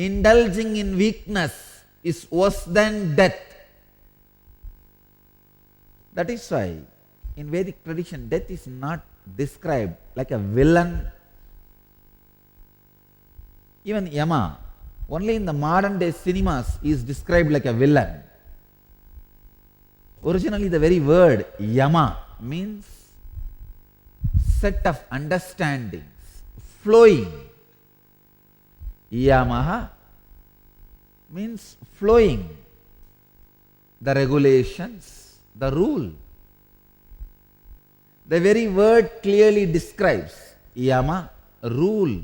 indulging in weakness is worse than death. That is why in Vedic tradition, death is not described like a villain. Even Yama, only in the modern day cinemas, is described like a villain. Originally, the very word Yama means set of understandings, flowing. Yamaha means flowing, the regulations, the rule. The very word clearly describes Yama, rule,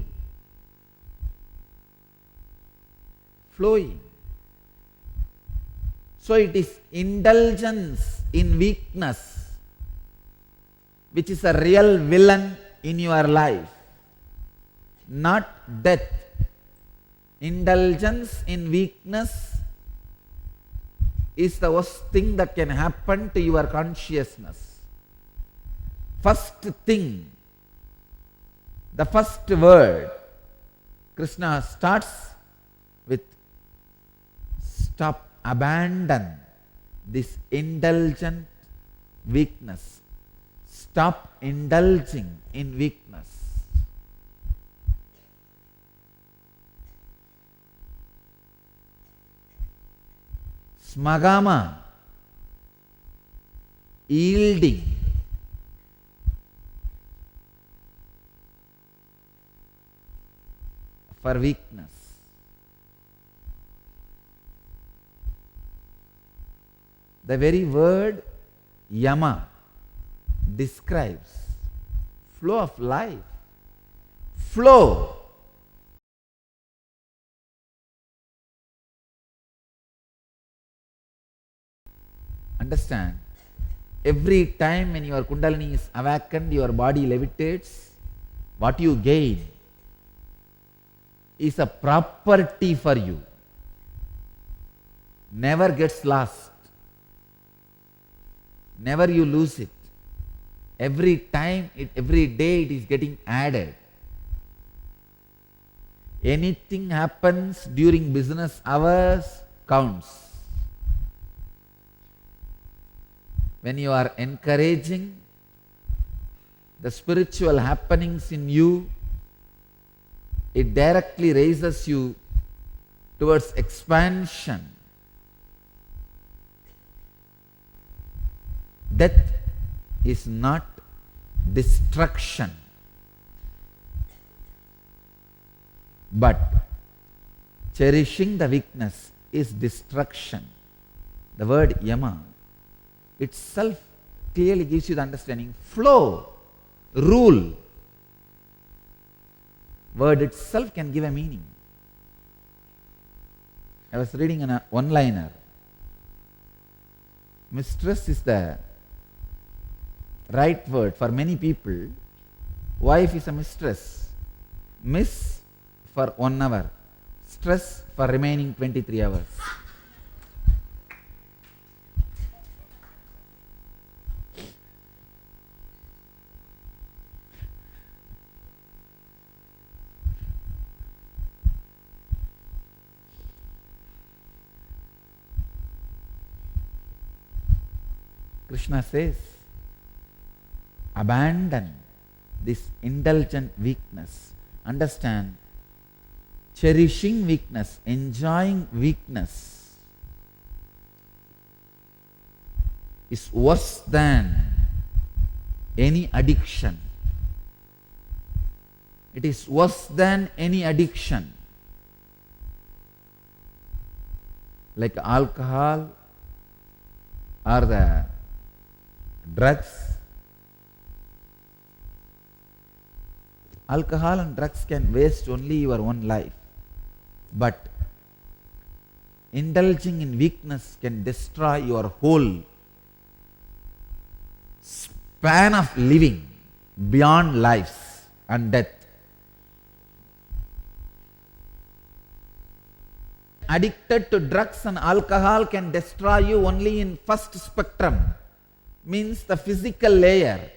flowing. So it is indulgence in weakness which is a real villain in your life, not death. Indulgence in weakness is the worst thing that can happen to your consciousness. First thing, the first word, Krishna starts with stop, abandon this indulgent weakness. Stop indulging in weakness. Smagama, yielding. For weakness. The very word Yama describes flow of life. Flow. Understand, every time when your Kundalini is awakened, your body levitates, what you gain is a property for you. Never gets lost. Never you lose it. Every time, every day it is getting added. Anything happens during business hours counts. When you are encouraging the spiritual happenings in you, it directly raises you towards expansion. Death is not destruction, but cherishing the weakness is destruction. The word Yama itself clearly gives you the understanding. Flow, rule. Word itself can give a meaning. I was reading an one-liner. Mistress is the right word for many people. Wife is a mistress. Miss for 1 hour. Stress for remaining 23 hours. Krishna says, abandon this indulgent weakness. Understand, cherishing weakness, enjoying weakness is worse than any addiction. It is worse than any addiction. Like alcohol or the drugs. Alcohol and drugs can waste only your own life, but indulging in weakness can destroy your whole span of living beyond life and death. Addicted to drugs and alcohol can destroy you only in first spectrum, means the physical layer.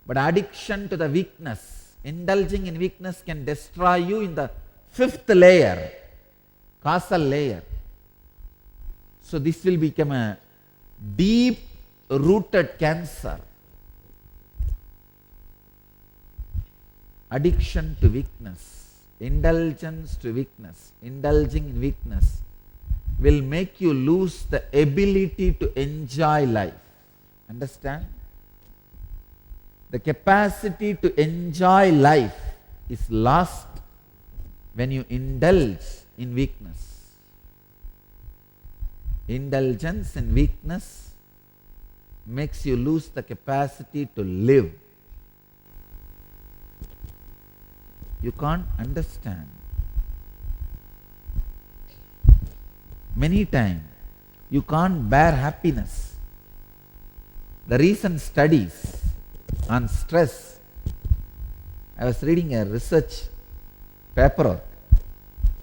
But addiction to the weakness, indulging in weakness can destroy you in the 5th layer, causal layer. So this will become a deep rooted cancer. Addiction to weakness, indulgence to weakness, indulging in weakness will make you lose the ability to enjoy life. Understand? The capacity to enjoy life is lost when you indulge in weakness. Indulgence in weakness makes you lose the capacity to live. You can't understand. Many times you can't bear happiness. The recent studies on stress, I was reading a research paper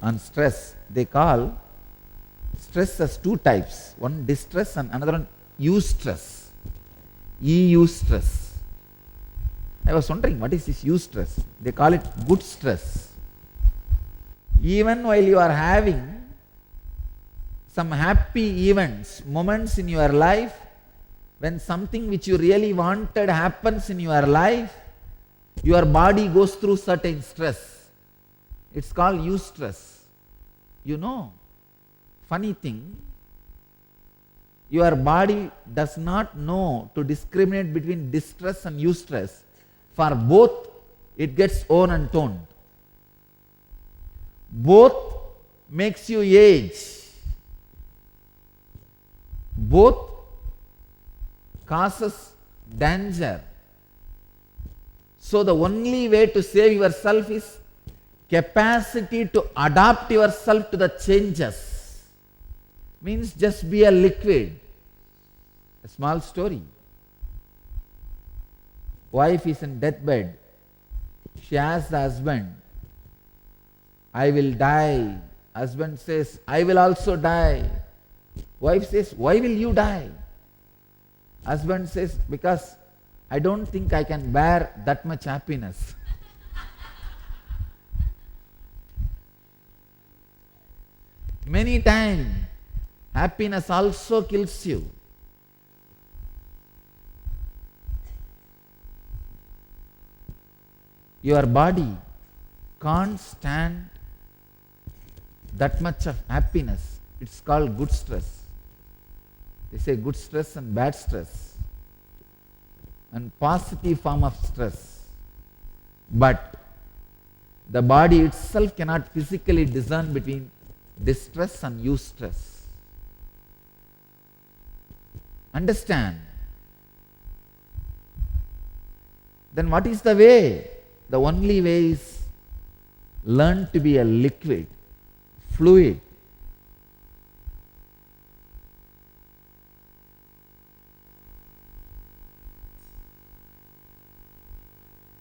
on stress. They call stress as two types, one distress and another one eustress. Eustress. I was wondering, what is this eustress? They call it good stress. Even while you are having some happy events, moments in your life, when something which you really wanted happens in your life, your body goes through certain stress. It's called eustress. You know, funny thing, your body does not know to discriminate between distress and eustress. For both, it gets on and toned. Both makes you age. Both causes danger. So the only way to save yourself is capacity to adapt yourself to the changes. Means just be a liquid. A small story. Wife is in deathbed. She asks the husband, I will die. Husband says, I will also die. Wife says, why will you die? Husband says, because I don't think I can bear that much happiness. Many times, happiness also kills you. Your body can't stand that much of happiness. It's called good stress. They say good stress and bad stress and positive form of stress. But the body itself cannot physically discern between distress and eustress. Understand? Then what is the way? The only way is learn to be a liquid, fluid.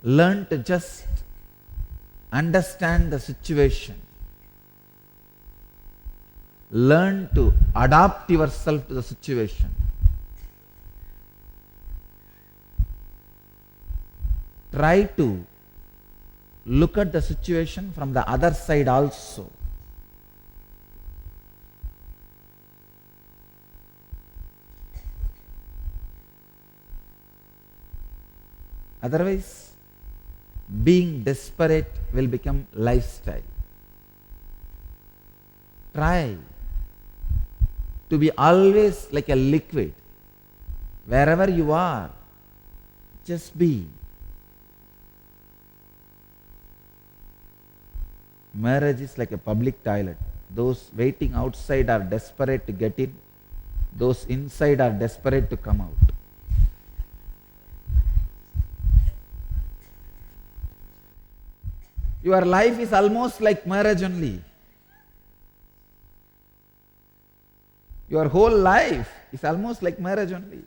Learn to just understand the situation. Learn to adapt yourself to the situation. Try to look at the situation from the other side also. Otherwise, being desperate will become lifestyle. Try to be always like a liquid. Wherever you are, just be. Marriage is like a public toilet. Those waiting outside are desperate to get in. Those inside are desperate to come out. Your life is almost like marriage only. Your whole life is almost like marriage only.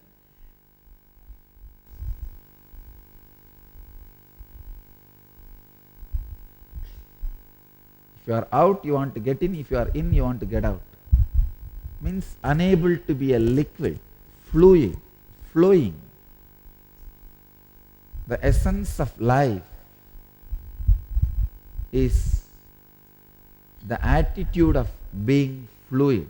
If you are out, you want to get in. If you are in, you want to get out. Means unable to be a liquid, fluid, flowing. The essence of life is the attitude of being fluid.